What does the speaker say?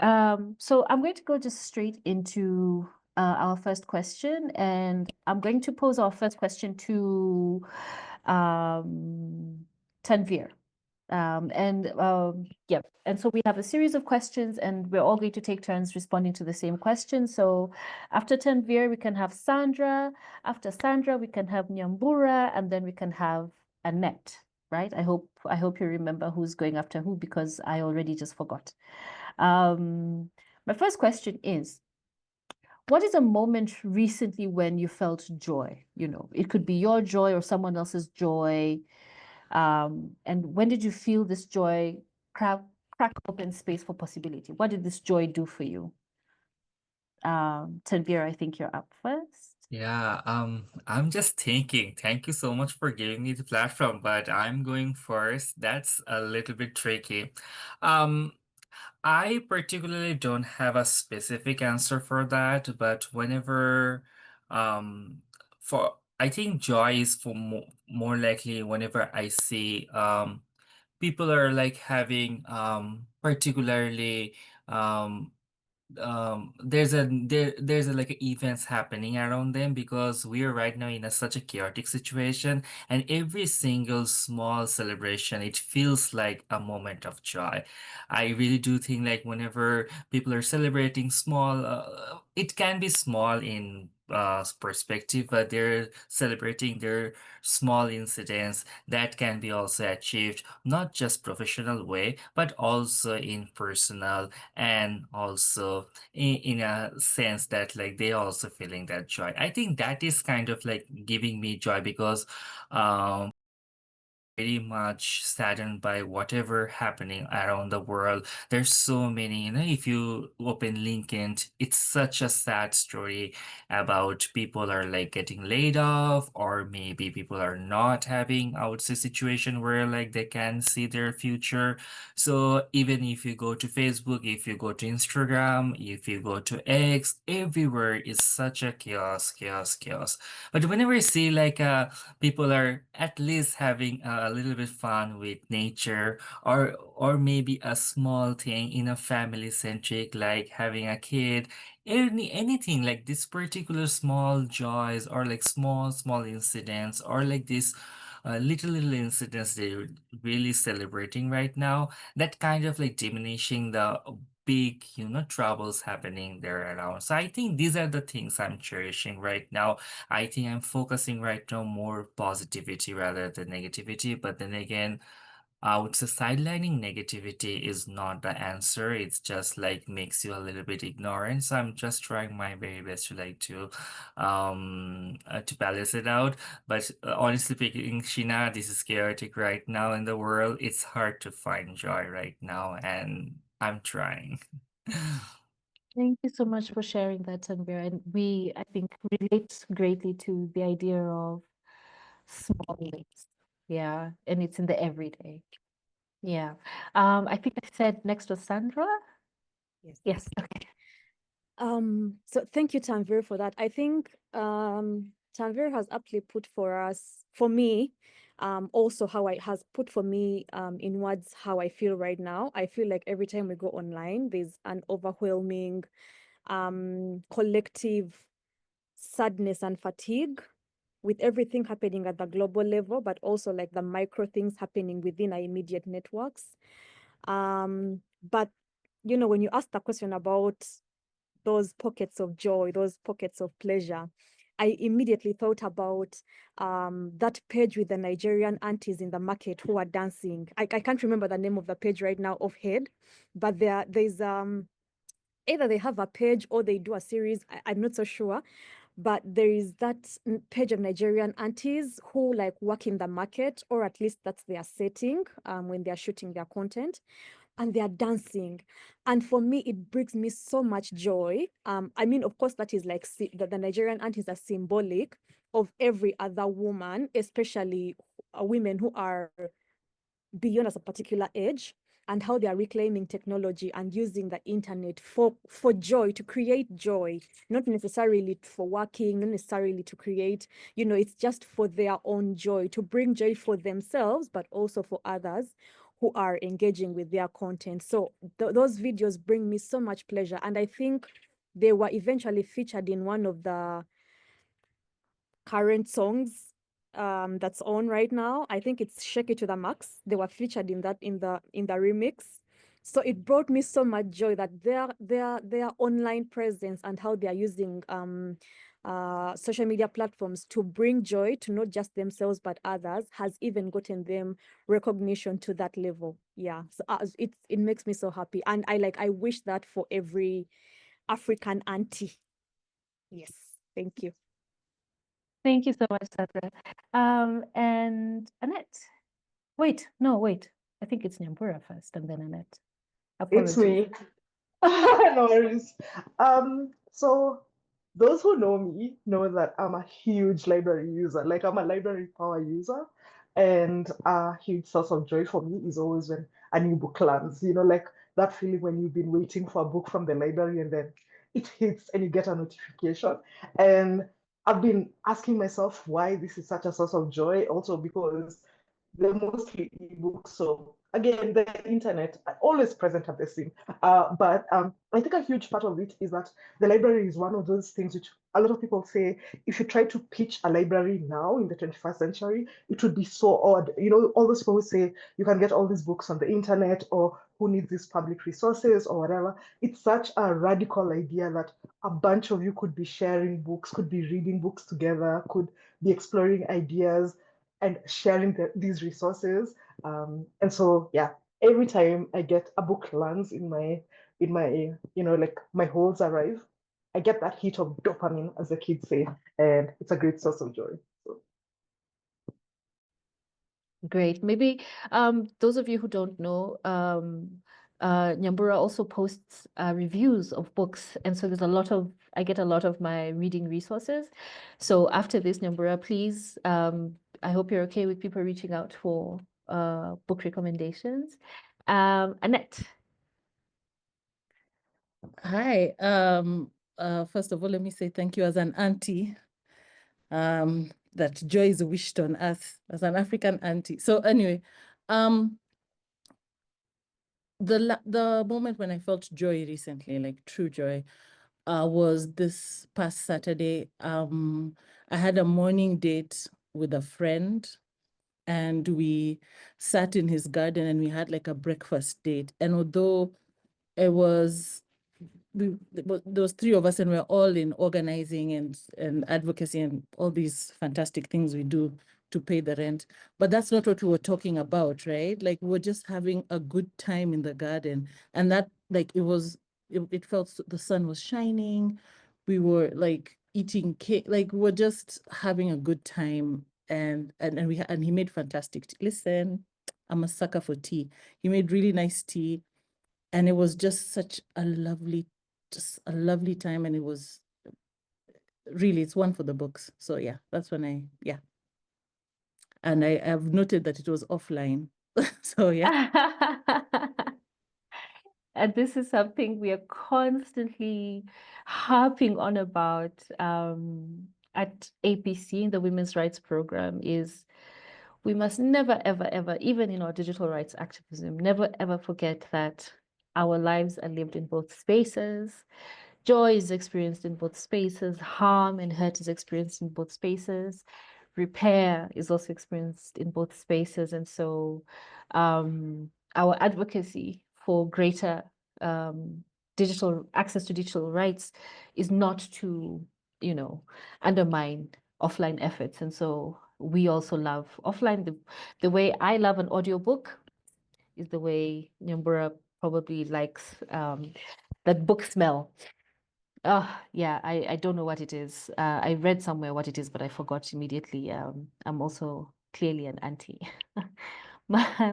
So I'm going to go just straight into our first question, and I'm going to pose our first question to Tanveer. Yeah, and so we have a series of questions, and we're all going to take turns responding to the same question. So after Tanveer, we can have Sandra. After Sandra, we can have Nyambura, and then we can have Annette. Right? I hope you remember who's going after who because I already just forgot. My first question is, what is a moment recently when you felt joy? You know, it could be your joy or someone else's joy. And when did you feel this joy crack open space for possibility? What did this joy do for you? Tanvir, I think you're up first. Yeah, I'm just thinking. Thank you so much for giving me the platform, but I'm going first. That's a little bit tricky. Um, I particularly don't have a specific answer for that, but whenever, um, for I think joy is for more likely whenever I see people are like having particularly um there's a like events happening around them because we are right now in such a chaotic situation, and every single small celebration it feels like a moment of joy. I really do think like whenever people are celebrating small, it can be small in perspective, but they're celebrating their small incidents that can be also achieved not just professional way but also in personal, and also in a sense that like they also feeling that joy. I think that is kind of like giving me joy because very much saddened by whatever happening around the world. There's so many, if you open LinkedIn, it's such a sad story about people are like getting laid off, or maybe people are not having, I would say, situation where like they can see their future. So even if you go to Facebook, if you go to Instagram, if you go to X, everywhere is such a chaos, chaos, chaos. But whenever I see like people are at least having a little bit fun with nature, or maybe a small thing in a family centric like having a kid, anything like this particular small joys or like small incidents or like this little incidents they're really celebrating right now, that kind of like diminishing the big troubles happening there around. So I think these are the things I'm cherishing right now. I think I'm focusing right now more positivity rather than negativity. But then again, I would say sidelining negativity is not the answer. It's just like makes you a little bit ignorant. So I'm just trying my very best to like to balance it out. But honestly speaking, Sheena, this is chaotic right now in the world. It's hard to find joy right now, and I'm trying. Thank you so much for sharing that, Tanvir. And we, I think, relate greatly to the idea of small wins. Yeah, and it's in the everyday. Yeah. I think I said next was Sandra. Yes. Yes. Okay. So thank you, Tanveer, for that. I think Tanveer has aptly put for me, also how I has put for me in words how I feel right now. I feel like every time we go online, there's an overwhelming collective sadness and fatigue with everything happening at the global level, but also like the micro things happening within our immediate networks. But when you ask the question about those pockets of joy, those pockets of pleasure, I immediately thought about that page with the Nigerian aunties in the market who are dancing. I can't remember the name of the page right now offhand, but there's either they have a page or they do a series. I'm not so sure, but there is that page of Nigerian aunties who like work in the market, or at least that's their setting when they're shooting their content, and they're dancing. And for me, it brings me so much joy. I mean, of course, that is like the Nigerian aunties are symbolic of every other woman, especially women who are beyond a particular age, and how they are reclaiming technology and using the internet for joy, to create joy, not necessarily for working, not necessarily to create, it's just for their own joy, to bring joy for themselves, but also for others who are engaging with their content. So those videos bring me so much pleasure. And I think they were eventually featured in one of the current songs that's on right now. I think it's Shake It to the Max. They were featured in that in the remix. So it brought me so much joy that their online presence and how they are using social media platforms to bring joy to not just themselves but others has even gotten them recognition to that level. Yeah, so it makes me so happy, and I wish that for every African auntie. Yes, thank you. Thank you so much, Sandra. And Annette. Wait. I think it's Nyambura first and then Annette. It's Apologies. me. No worries. So those who know me know that I'm a huge library user. Like I'm a library power user, and a huge source of joy for me is always when a new book lands. You know, like that feeling when you've been waiting for a book from the library and then it hits and you get a notification. And I've been asking myself why this is such a source of joy, also because they're mostly ebooks. So again, the internet always present at the scene. But I think a huge part of it is that the library is one of those things which a lot of people say if you try to pitch a library now in the 21st century, it would be so odd. You know, all those people who say you can get all these books on the internet or who needs these public resources or whatever. It's such a radical idea that a bunch of you could be sharing books, could be reading books together, could be exploring ideas and sharing these resources. And so, yeah, every time I get a book lands in my, like my holds arrive, I get that hit of dopamine, as the kids say, and it's a great source of joy. So. Great. Maybe those of you who don't know, Nyambura also posts reviews of books, and so I get a lot of my reading resources. So after this, Nyambura, please, I hope you're okay with people reaching out for book recommendations. Annette. Hi. First of all, let me say thank you as an auntie. That joy is wished on us as an African auntie. So anyway, the moment when I felt joy recently, like true joy, was this past Saturday. I had a morning date with a friend, and we sat in his garden and we had like a breakfast date. And although it was there was three of us and we're all in organizing and advocacy and all these fantastic things we do to pay the rent, but that's not what we were talking about, right? Like we were just having a good time in the garden, and that like it felt the sun was shining, we were like eating cake, like we were just having a good time, and he made fantastic tea. Listen, I'm a sucker for tea. He made really nice tea, and it was just such a lovely time, and it was really, it's one for the books. So yeah, that's when and I have noted that it was offline. So yeah. And this is something we are constantly harping on about at APC in the Women's Rights Program is we must never, ever, ever, even in our digital rights activism, never, ever forget that our lives are lived in both spaces. Joy is experienced in both spaces. Harm and hurt is experienced in both spaces. Repair is also experienced in both spaces. And so our advocacy for greater digital access to digital rights is not to, undermine offline efforts. And so we also love offline. The way I love an audiobook is the way Nyambura probably likes that book smell. Oh, yeah, I don't know what it is. I read somewhere what it is, but I forgot immediately. I'm also clearly an auntie.